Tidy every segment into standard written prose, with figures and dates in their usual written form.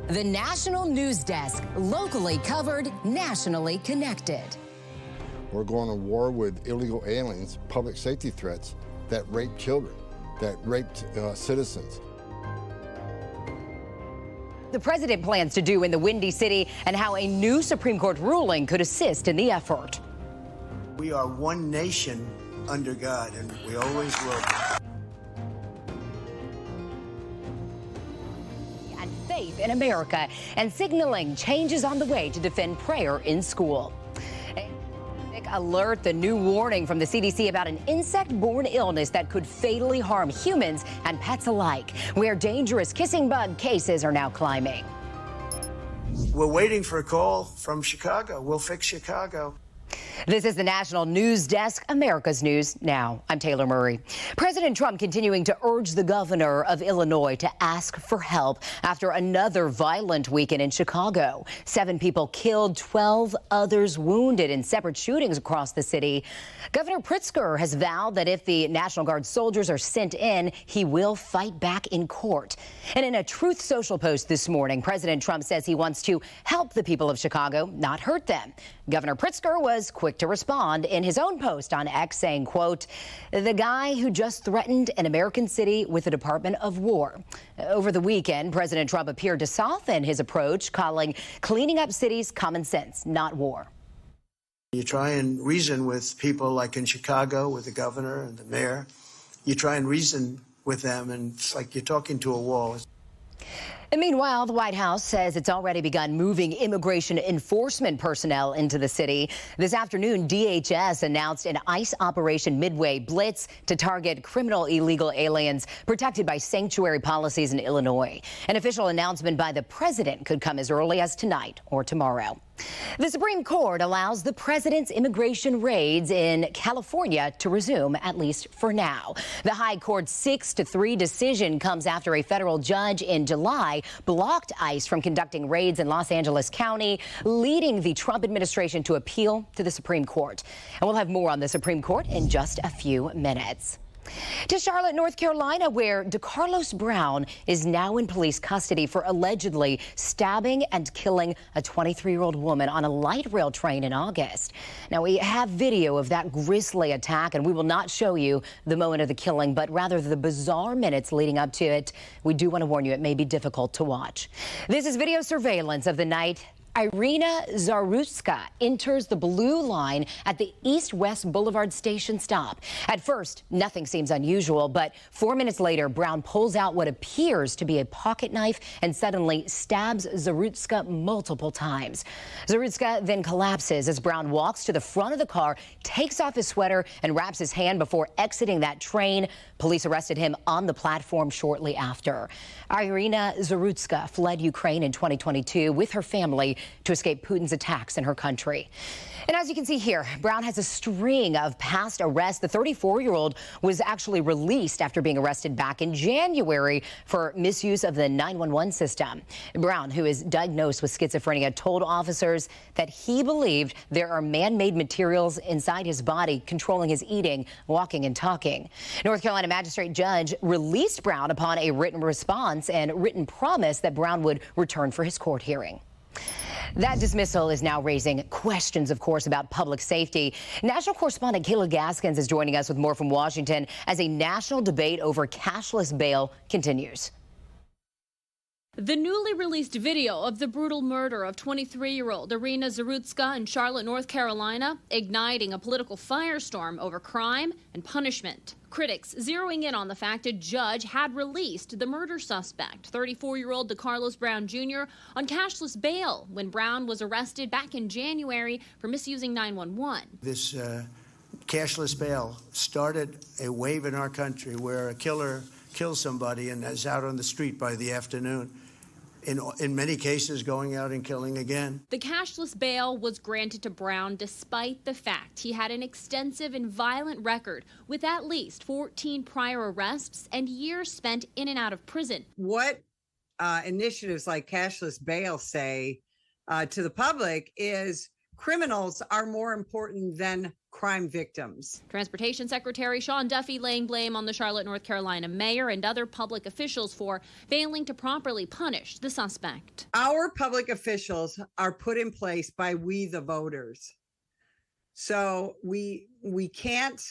The National News Desk, locally covered, nationally connected. We're going to war with illegal aliens, public safety threats that rape children, that raped citizens. The president plans to do in the Windy City and how a new Supreme Court ruling could assist in the effort. We are one nation under God, and we always will. And faith in America and signaling changes on the way to defend prayer in school. Alert, the new warning from the CDC about an insect-borne illness that could fatally harm humans and pets alike, where dangerous kissing bug cases are now climbing. We're waiting for a call from Chicago. We'll fix Chicago. This is the National News Desk, America's News Now. I'm Taylor Murray. President Trump continuing to urge the governor of Illinois to ask for help after another violent weekend in Chicago. 7 people killed, 12 others wounded in separate shootings across the city. Governor Pritzker has vowed that if the National Guard soldiers are sent in, he will fight back in court. And in a Truth Social post this morning, President Trump says he wants to help the people of Chicago, not hurt them. Governor Pritzker was quick to respond in his own post on X, saying, quote, "The guy who just threatened an American city with the Department of War." Over the weekend, President Trump appeared to soften his approach, calling cleaning up cities common sense, not war. You try and reason with people like in Chicago with the governor and the mayor. You try and reason with them, and it's like you're talking to a wall. And meanwhile, the White House says it's already begun moving immigration enforcement personnel into the city. This afternoon, DHS announced an ICE Operation Midway blitz to target criminal illegal aliens protected by sanctuary policies in Illinois. An official announcement by the president could come as early as tonight or tomorrow. The Supreme Court allows the president's immigration raids in California to resume, at least for now. The High Court's 6-3 decision comes after a federal judge in July blocked ICE from conducting raids in Los Angeles County, leading the Trump administration to appeal to the Supreme Court. And we'll have more on the Supreme Court in just a few minutes. To Charlotte, North Carolina, where DeCarlos Brown is now in police custody for allegedly stabbing and killing a 23-year-old woman on a light rail train in August. Now, we have video of that grisly attack, and we will not show you the moment of the killing, but rather the bizarre minutes leading up to it. We do want to warn you, it may be difficult to watch. This is video surveillance of the night Irina Zarutska enters the blue line at the East-West Boulevard station stop. At first, nothing seems unusual, but 4 minutes later, Brown pulls out what appears to be a pocket knife and suddenly stabs Zarutska multiple times. Zarutska then collapses as Brown walks to the front of the car, takes off his sweater, and wraps his hand before exiting that train. Police arrested him on the platform shortly after. Irina Zarutska fled Ukraine in 2022 with her family to escape Putin's attacks in her country. And as you can see here, Brown has a string of past arrests. The 34-year-old was actually released after being arrested back in January for misuse of the 911 system. Brown, who is diagnosed with schizophrenia, told officers that he believed there are man-made materials inside his body controlling his eating, walking, and talking. North Carolina magistrate judge released Brown upon a written response and written promise that Brown would return for his court hearing. That dismissal is now raising questions, of course, about public safety. National correspondent Kayla Gaskins is joining us with more from Washington as a national debate over cashless bail continues. The newly released video of the brutal murder of 23-year-old Irina Zarutska in Charlotte, North Carolina, igniting a political firestorm over crime and punishment. Critics zeroing in on the fact a judge had released the murder suspect, 34-year-old DeCarlos Brown Jr., on cashless bail when Brown was arrested back in January for misusing 911. This cashless bail started a wave in our country where a killer kills somebody and is out on the street by the afternoon. In many cases, going out and killing again. The cashless bail was granted to Brown despite the fact he had an extensive and violent record with at least 14 prior arrests and years spent in and out of prison. What initiatives like cashless bail say to the public is criminals are more important than crime victims. Transportation Secretary Sean Duffy laying blame on the Charlotte, North Carolina mayor and other public officials for failing to properly punish the suspect. Our public officials are put in place by we, the voters. So we can't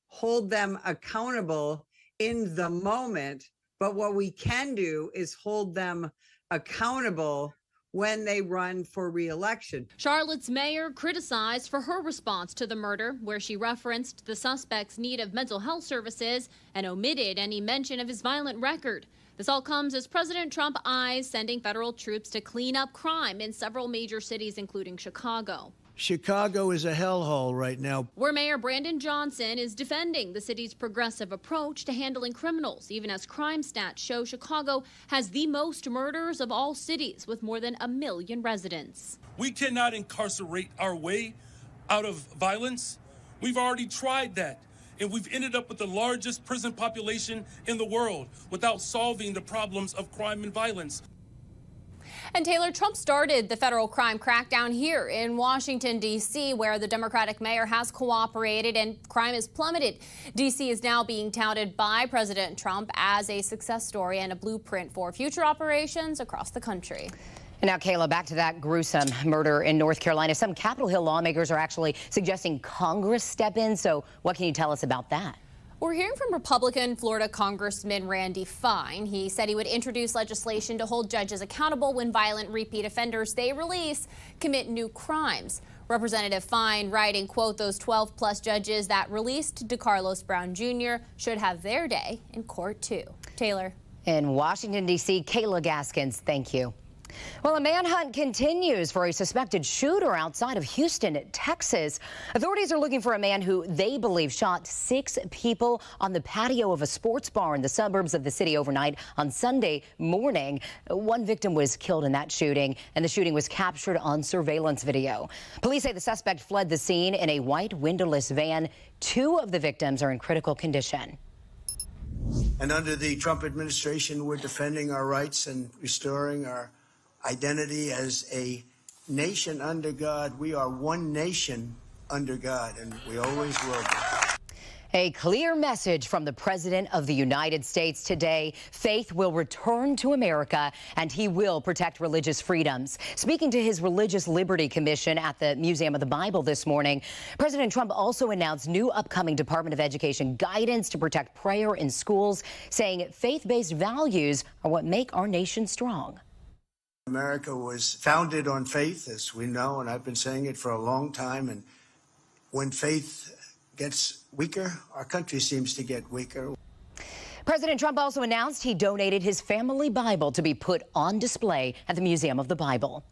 hold them accountable in the moment, but what we can do is hold them accountable when they run for re-election. Charlotte's mayor criticized for her response to the murder, where she referenced the suspect's need of mental health services and omitted any mention of his violent record. This all comes as President Trump eyes sending federal troops to clean up crime in several major cities, including Chicago. Chicago is a hellhole right now. Where Mayor Brandon Johnson is defending the city's progressive approach to handling criminals, even as crime stats show Chicago has the most murders of all cities with more than 1 million residents. We cannot incarcerate our way out of violence. We've already tried that, and we've ended up with the largest prison population in the world without solving the problems of crime and violence. And Taylor, Trump started the federal crime crackdown here in Washington, D.C., where the Democratic mayor has cooperated and crime has plummeted. D.C. is now being touted by President Trump as a success story and a blueprint for future operations across the country. And now, Kayla, back to that gruesome murder in North Carolina. Some Capitol Hill lawmakers are actually suggesting Congress step in. So what can you tell us about that? We're hearing from Republican Florida Congressman Randy Fine. He said he would introduce legislation to hold judges accountable when violent repeat offenders they release commit new crimes. Representative Fine writing, quote, those 12-plus judges that released DeCarlos Brown Jr. should have their day in court, too. Taylor. In Washington, D.C., Kayla Gaskins, thank you. Well, a manhunt continues for a suspected shooter outside of Houston, Texas. Authorities are looking for a man who they believe shot 6 people on the patio of a sports bar in the suburbs of the city overnight on Sunday morning. One victim was killed in that shooting, and the shooting was captured on surveillance video. Police say the suspect fled the scene in a white windowless van. 2 of the victims are in critical condition. And under the Trump administration, we're defending our rights and restoring our identity as a nation under God. We are one nation under God, and we always will be. A clear message from the President of the United States today. Faith will return to America, and he will protect religious freedoms. Speaking to his Religious Liberty Commission at the Museum of the Bible this morning, President Trump also announced new upcoming Department of Education guidance to protect prayer in schools, saying faith-based values are what make our nation strong. America was founded on faith, as we know, and I've been saying it for a long time. And when faith gets weaker, our country seems to get weaker. President Trump also announced he donated his family Bible to be put on display at the Museum of the Bible.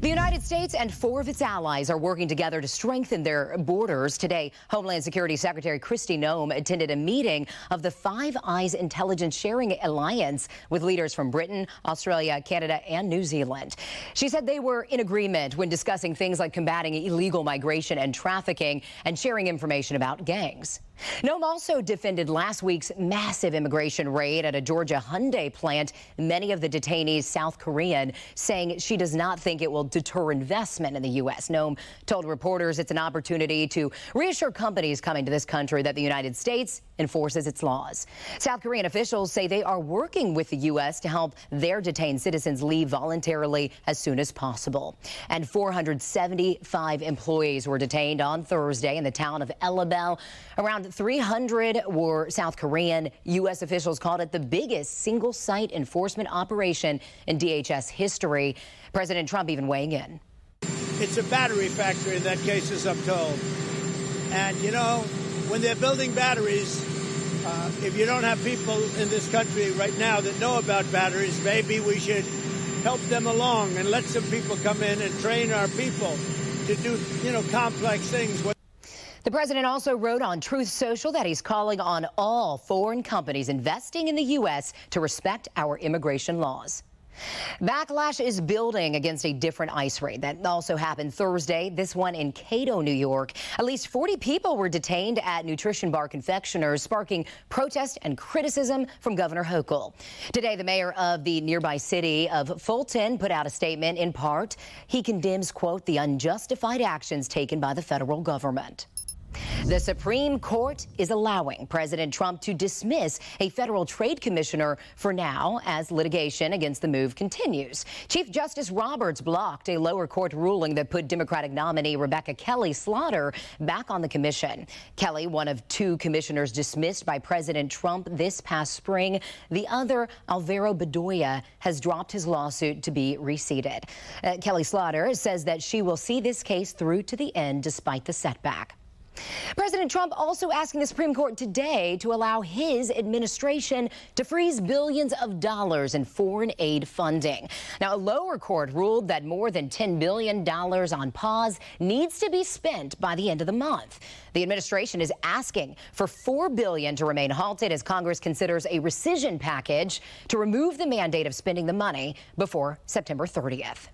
The United States and 4 of its allies are working together to strengthen their borders. Today, Homeland Security Secretary Kristi Noem attended a meeting of the Five Eyes Intelligence Sharing Alliance with leaders from Britain, Australia, Canada, and New Zealand. She said they were in agreement when discussing things like combating illegal migration and trafficking and sharing information about gangs. Noem also defended last week's massive immigration raid at a Georgia Hyundai plant, many of the detainees South Korean, saying she does not think it will deter investment in the U.S. Noem told reporters it's an opportunity to reassure companies coming to this country that the United States enforces its laws. South Korean officials say they are working with the U.S. to help their detained citizens leave voluntarily as soon as possible. And 475 employees were detained on Thursday in the town of Elabel. Around 300 were South Korean. U.S. officials called it the biggest single-site enforcement operation in DHS history. President Trump even weighing in. It's a battery factory in that case, as I'm told. And, you know, when they're building batteries, if you don't have people in this country right now that know about batteries, maybe we should help them along and let some people come in and train our people to do, you know, complex things. The president also wrote on Truth Social that he's calling on all foreign companies investing in the U.S. to respect our immigration laws. Backlash is building against a different ICE raid that also happened Thursday, this one in Cato, New York. At least 40 people were detained at Nutrition Bar Confectioners, sparking protest and criticism from Governor Hochul. Today, the mayor of the nearby city of Fulton put out a statement. In part, he condemns, quote, the unjustified actions taken by the federal government. The Supreme Court is allowing President Trump to dismiss a federal trade commissioner for now as litigation against the move continues. Chief Justice Roberts blocked a lower court ruling that put Democratic nominee Rebecca Kelly Slaughter back on the commission. Kelly, one of two commissioners dismissed by President Trump this past spring. The other, Alvaro Bedoya, has dropped his lawsuit to be reseated. Kelly Slaughter says that she will see this case through to the end despite the setback. President Trump also asking the Supreme Court today to allow his administration to freeze billions of dollars in foreign aid funding. Now, a lower court ruled that more than $10 billion on pause needs to be spent by the end of the month. The administration is asking for $4 billion to remain halted as Congress considers a rescission package to remove the mandate of spending the money before September 30th.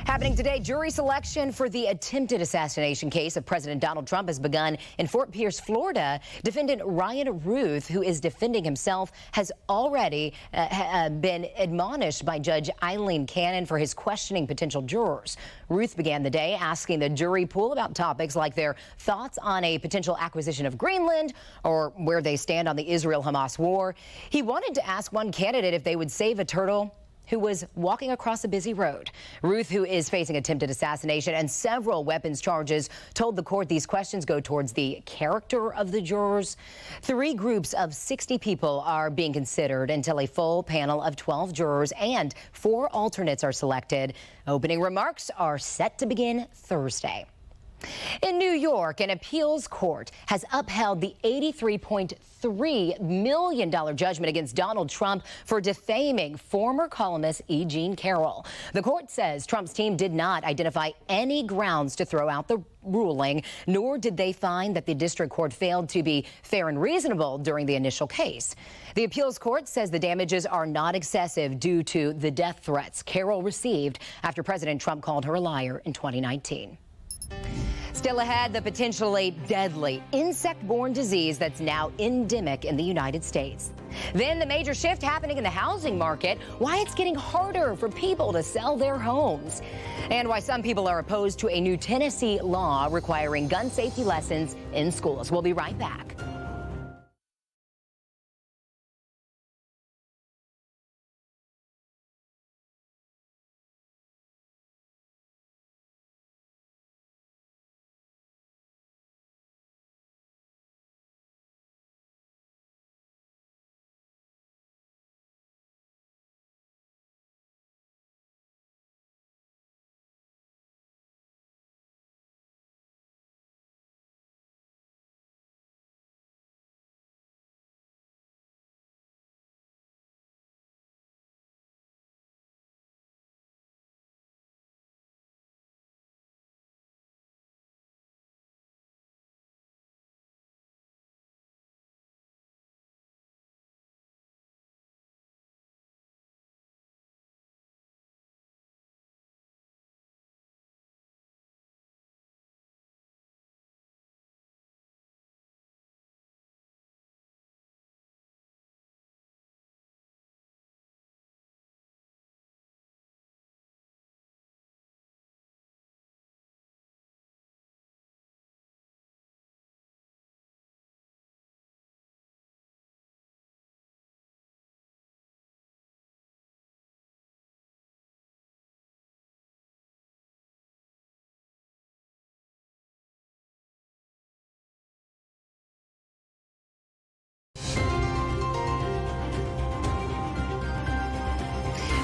Happening today, jury selection for the attempted assassination case of President Donald Trump has begun in Fort Pierce, Florida. Defendant Ryan Ruth, who is defending himself, has already been admonished by Judge Eileen Cannon for his questioning potential jurors. Ruth began the day asking the jury pool about topics like their thoughts on a potential acquisition of Greenland or where they stand on the Israel-Hamas war. He wanted to ask one candidate if they would save a turtle who was walking across a busy road. Ruth, who is facing attempted assassination and several weapons charges, told the court these questions go towards the character of the jurors. 3 groups of 60 people are being considered until a full panel of 12 jurors and 4 alternates are selected. Opening remarks are set to begin Thursday. In New York, an appeals court has upheld the $83.3 million judgment against Donald Trump for defaming former columnist E. Jean Carroll. The court says Trump's team did not identify any grounds to throw out the ruling, nor did they find that the district court failed to be fair and reasonable during the initial case. The appeals court says the damages are not excessive due to the death threats Carroll received after President Trump called her a liar in 2019. Still ahead, the potentially deadly insect-borne disease that's now endemic in the United States. Then the major shift happening in the housing market, why it's getting harder for people to sell their homes, and why some people are opposed to a new Tennessee law requiring gun safety lessons in schools. We'll be right back.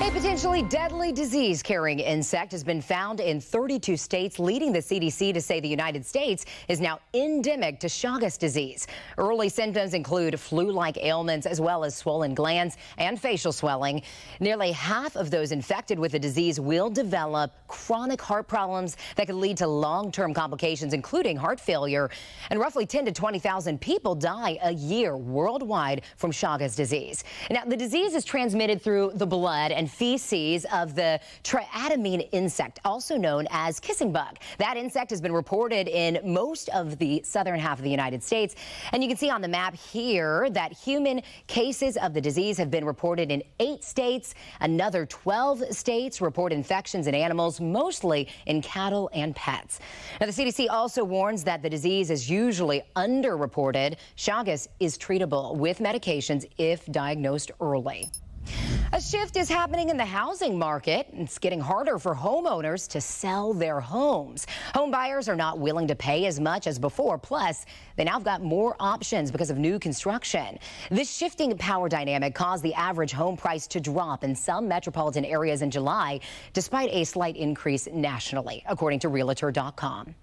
A potentially deadly disease-carrying insect has been found in 32 states, leading the CDC to say the United States is now endemic to Chagas disease. Early symptoms include flu-like ailments as well as swollen glands and facial swelling. Nearly half of those infected with the disease will develop chronic heart problems that could lead to long-term complications, including heart failure. And roughly 10 to 20,000 people die a year worldwide from Chagas disease. Now, the disease is transmitted through the blood and feces of the triatamine insect, also known as kissing bug. That insect has been reported in most of the southern half of the United States. And you can see on the map here that human cases of the disease have been reported in 8 states. Another 12 states report infections in animals, mostly in cattle and pets. Now, the CDC also warns that the disease is usually underreported. Chagas is treatable with medications if diagnosed early. A shift is happening in the housing market. It's getting harder for homeowners to sell their homes. Home buyers are not willing to pay as much as before. Plus, they now have got more options because of new construction. This shifting power dynamic caused the average home price to drop in some metropolitan areas in July, despite a slight increase nationally, according to Realtor.com.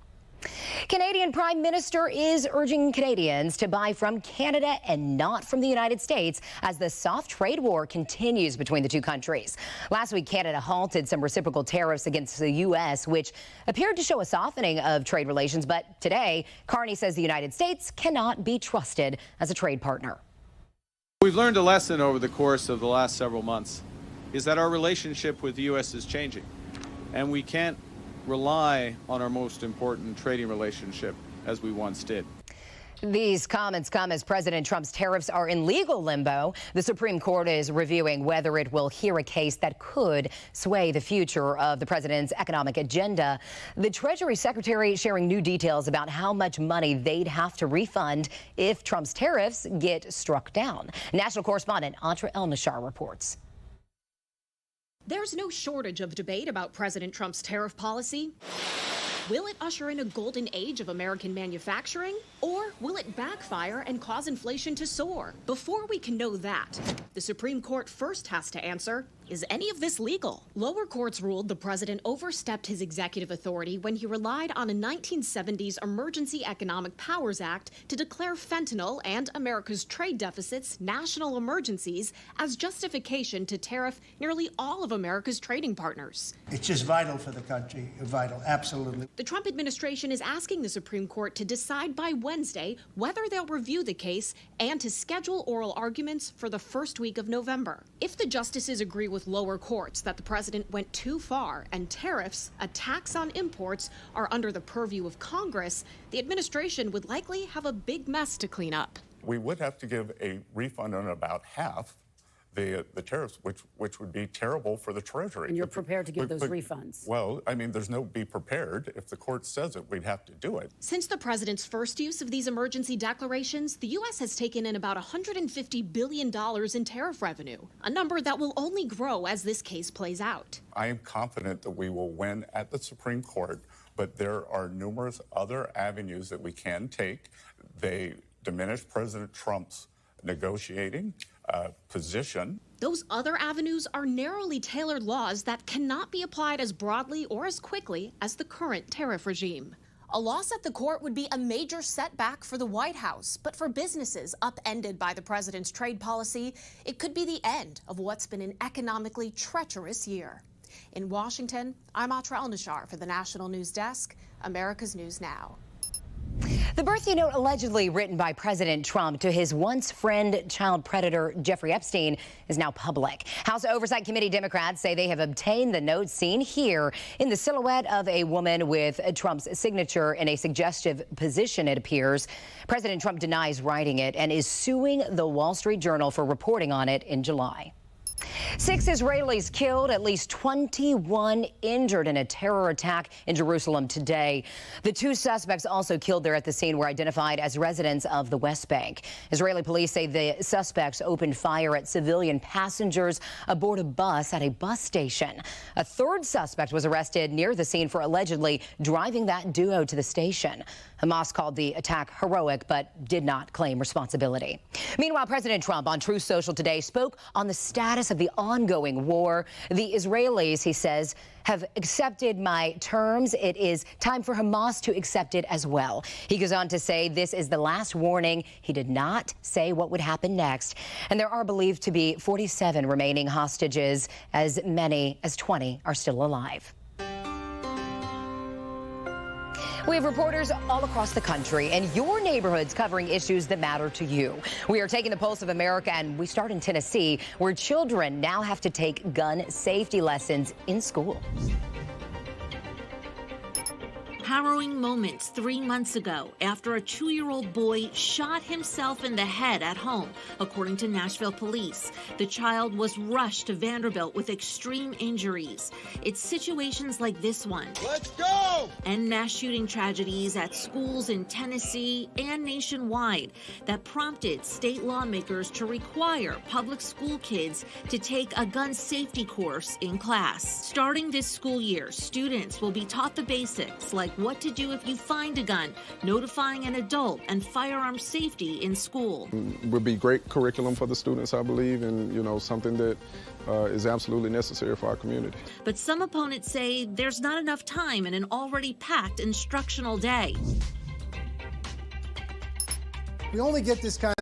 Canadian Prime Minister is urging Canadians to buy from Canada and not from the United States as the soft trade war continues between the two countries. Last week, Canada halted some reciprocal tariffs against the U.S., which appeared to show a softening of trade relations. But today, Carney says the United States cannot be trusted as a trade partner. We've learned a lesson over the course of the last several months, is that our relationship with the U.S. is changing, and we can't rely on our most important trading relationship as we once did. These comments come as President Trump's tariffs are in legal limbo. The Supreme Court is reviewing whether it will hear a case that could sway the future of the president's economic agenda. The Treasury Secretary sharing new details about how much money they'd have to refund if Trump's tariffs get struck down. National correspondent Atra El-Nashar reports. There's no shortage of debate about President Trump's tariff policy. Will it usher in a golden age of American manufacturing? Or will it backfire and cause inflation to soar? Before we can know that, the Supreme Court first has to answer, is any of this legal? Lower courts ruled the president overstepped his executive authority when he relied on a 1970s Emergency Economic Powers Act to declare fentanyl and America's trade deficits national emergencies as justification to tariff nearly all of America's trading partners. It's just vital for the country, vital, absolutely. The Trump administration is asking the Supreme Court to decide by Wednesday whether they'll review the case and to schedule oral arguments for the first week of November. If the justices agree with lower courts that the president went too far and tariffs, a tax on imports, are under the purview of Congress, the administration would likely have a big mess to clean up. We would have to give a refund on about half the tariffs, which would be terrible for the Treasury. And you're prepared to give those refunds? Well, I mean, there's no be prepared. If the court says it, we'd have to do it. Since the president's first use of these emergency declarations, the U.S. has taken in about $150 billion in tariff revenue, a number that will only grow as this case plays out. I am confident that we will win at the Supreme Court, but there are numerous other avenues that we can take. They diminish President Trump's negotiating position. Those other avenues are narrowly tailored laws that cannot be applied as broadly or as quickly as the current tariff regime. A loss at the court would be a major setback for the White House, but for businesses upended by the president's trade policy, it could be the end of what's been an economically treacherous year. In Washington, I'm Atra El-Nashar for the National News Desk, America's News Now. The birthday note allegedly written by President Trump to his once friend, child predator Jeffrey Epstein, is now public. House Oversight Committee Democrats say they have obtained the note seen here in the silhouette of a woman with Trump's signature in a suggestive position, it appears. President Trump denies writing it and is suing the Wall Street Journal for reporting on it in July. 6 Israelis killed, at least 21 injured in a terror attack in Jerusalem today. The 2 suspects also killed there at the scene were identified as residents of the West Bank. Israeli police say the suspects opened fire at civilian passengers aboard a bus at a bus station. A 3rd suspect was arrested near the scene for allegedly driving that duo to the station. Hamas called the attack heroic but did not claim responsibility. Meanwhile, President Trump on Truth Social today spoke on the status of the ongoing war. The Israelis, he says, have accepted my terms. It is time for Hamas to accept it as well. He goes on to say this is the last warning. He did not say what would happen next. And there are believed to be 47 remaining hostages, as many as 20 are still alive. We have reporters all across the country and your neighborhoods covering issues that matter to you. We are taking the pulse of America, and we start in Tennessee, where children now have to take gun safety lessons in school. Harrowing moments 3 months ago after a 2-year-old boy shot himself in the head at home, according to Nashville police. The child was rushed to Vanderbilt with extreme injuries. It's situations like this one. Let's go! And mass shooting tragedies at schools in Tennessee and nationwide that prompted state lawmakers to require public school kids to take a gun safety course in class. Starting this school year, students will be taught the basics like what to do if you find a gun, notifying an adult, and firearm safety in school. Would be great curriculum for the students, I believe, and something that is absolutely necessary for our community. But some opponents say there's not enough time in an already packed instructional day. We only get this kind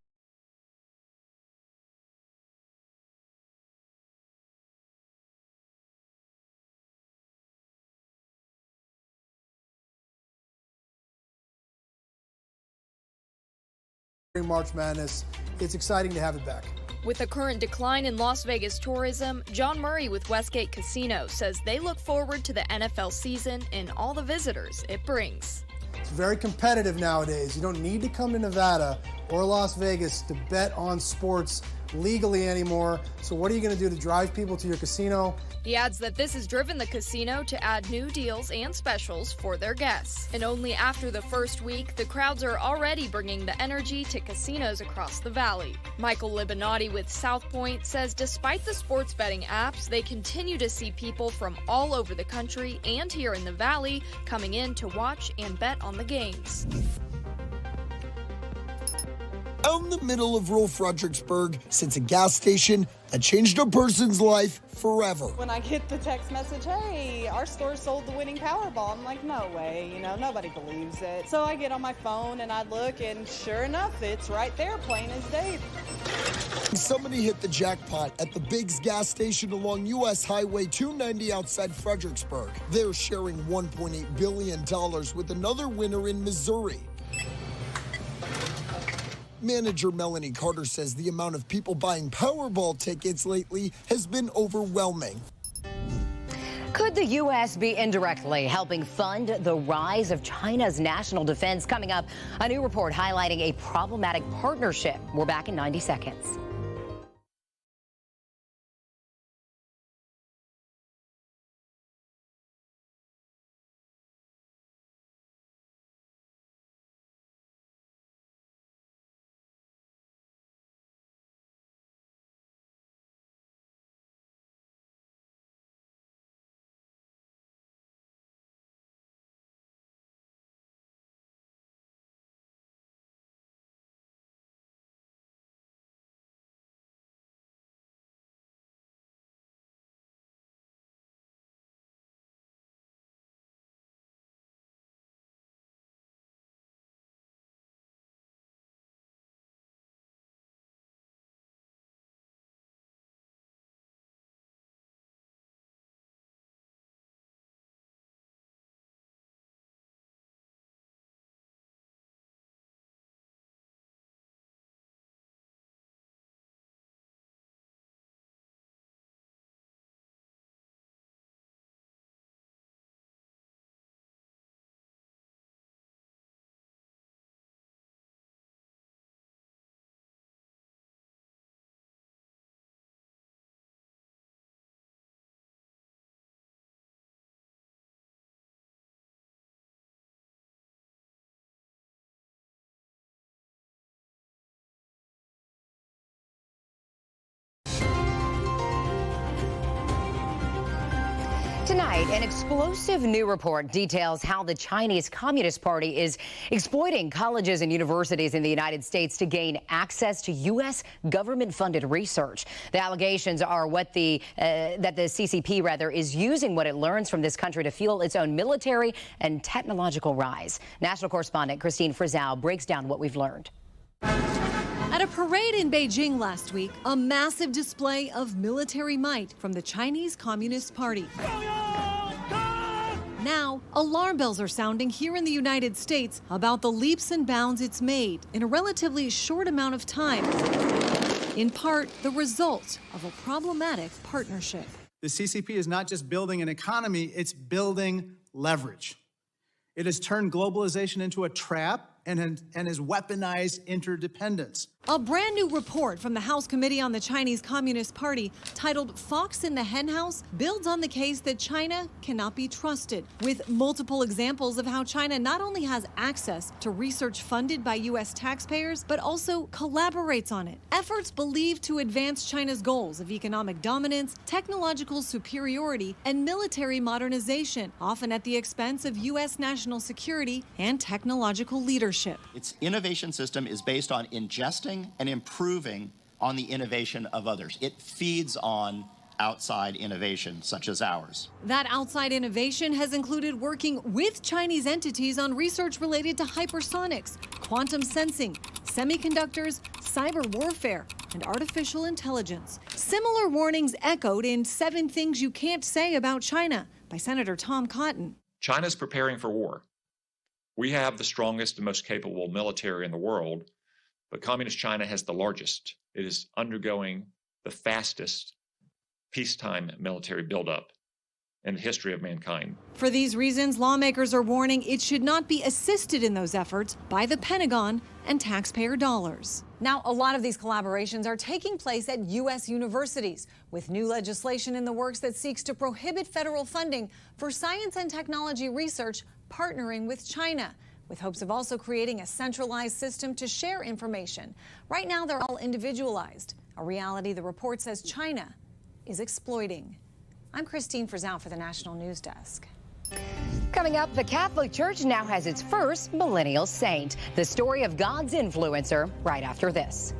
March Madness. It's exciting to have it back. With the current decline in Las Vegas tourism, John Murray with Westgate Casino says they look forward to the NFL season and all the visitors it brings. It's very competitive nowadays. You don't need to come to Nevada or Las Vegas to bet on sports legally anymore. So what are you going to do to drive people to your casino? He adds that this has driven the casino to add new deals and specials for their guests. And only after the first week, the crowds are already bringing the energy to casinos across the valley. Michael Libinati with South Point says despite the sports betting apps, they continue to see people from all over the country and here in the valley coming in to watch and bet on the games. Out in the middle of rural Fredericksburg sits a gas station that changed a person's life forever. When I get the text message, hey, our store sold the winning Powerball, I'm like, no way, nobody believes it. So I get on my phone and I look, and sure enough, it's right there, plain as day. Somebody hit the jackpot at the Biggs gas station along U.S. Highway 290 outside Fredericksburg. They're sharing $1.8 billion with another winner in Missouri. Manager Melanie Carter says the amount of people buying Powerball tickets lately has been overwhelming. Could the U.S. be indirectly helping fund the rise of China's national defense? Coming up, a new report highlighting a problematic partnership. We're back in 90 seconds. Tonight, an explosive new report details how the Chinese Communist Party is exploiting colleges and universities in the United States to gain access to U.S. government-funded research. The allegations are that the CCP is using what it learns from this country to fuel its own military and technological rise. National correspondent Christine Frizzell breaks down what we've learned. At a parade in Beijing last week, a massive display of military might from the Chinese Communist Party. Now, alarm bells are sounding here in the United States about the leaps and bounds it's made in a relatively short amount of time. In part, the result of a problematic partnership. The CCP is not just building an economy, it's building leverage. It has turned globalization into a trap and has weaponized interdependence. A brand new report from the House Committee on the Chinese Communist Party titled Fox in the Henhouse builds on the case that China cannot be trusted, with multiple examples of how China not only has access to research funded by U.S. taxpayers, but also collaborates on it. Efforts believed to advance China's goals of economic dominance, technological superiority, and military modernization, often at the expense of U.S. national security and technological leadership. Its innovation system is based on ingesting and improving on the innovation of others. It feeds on outside innovation, such as ours. That outside innovation has included working with Chinese entities on research related to hypersonics, quantum sensing, semiconductors, cyber warfare, and artificial intelligence. Similar warnings echoed in 7 Things You Can't Say About China by Senator Tom Cotton. China's preparing for war. We have the strongest and most capable military in the world, but Communist China has the largest. It is undergoing the fastest peacetime military buildup in the history of mankind. For these reasons, lawmakers are warning it should not be assisted in those efforts by the Pentagon and taxpayer dollars. Now, a lot of these collaborations are taking place at U.S. universities, with new legislation in the works that seeks to prohibit federal funding for science and technology research partnering with China, with hopes of also creating a centralized system to share information. Right now, they're all individualized, a reality the report says China is exploiting. I'm Christine Frizzell for the National News Desk. Coming up, the Catholic Church now has its first millennial saint. The story of God's influencer right after this.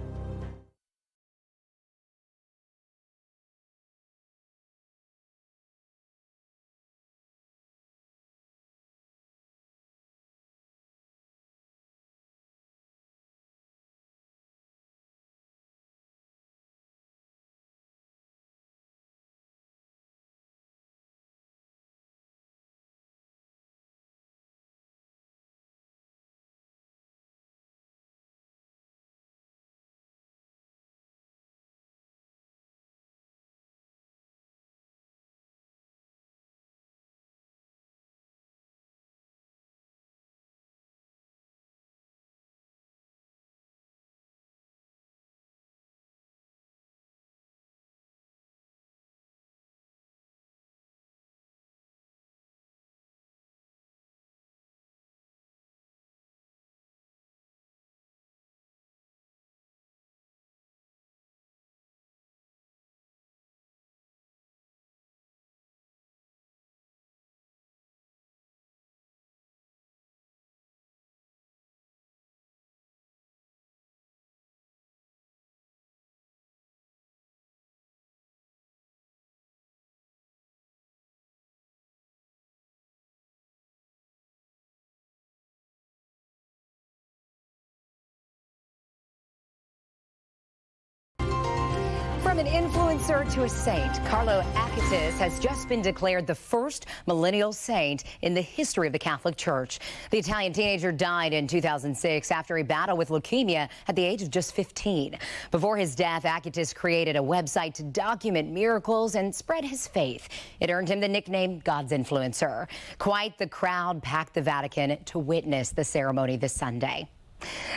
From an influencer to a saint, Carlo Acutis has just been declared the first millennial saint in the history of the Catholic Church. The Italian teenager died in 2006 after a battle with leukemia at the age of just 15. Before his death, Acutis created a website to document miracles and spread his faith. It earned him the nickname God's Influencer. Quite the crowd packed the Vatican to witness the ceremony this Sunday.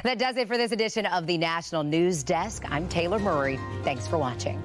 That does it for this edition of the National News Desk. I'm Taylor Murray. Thanks for watching.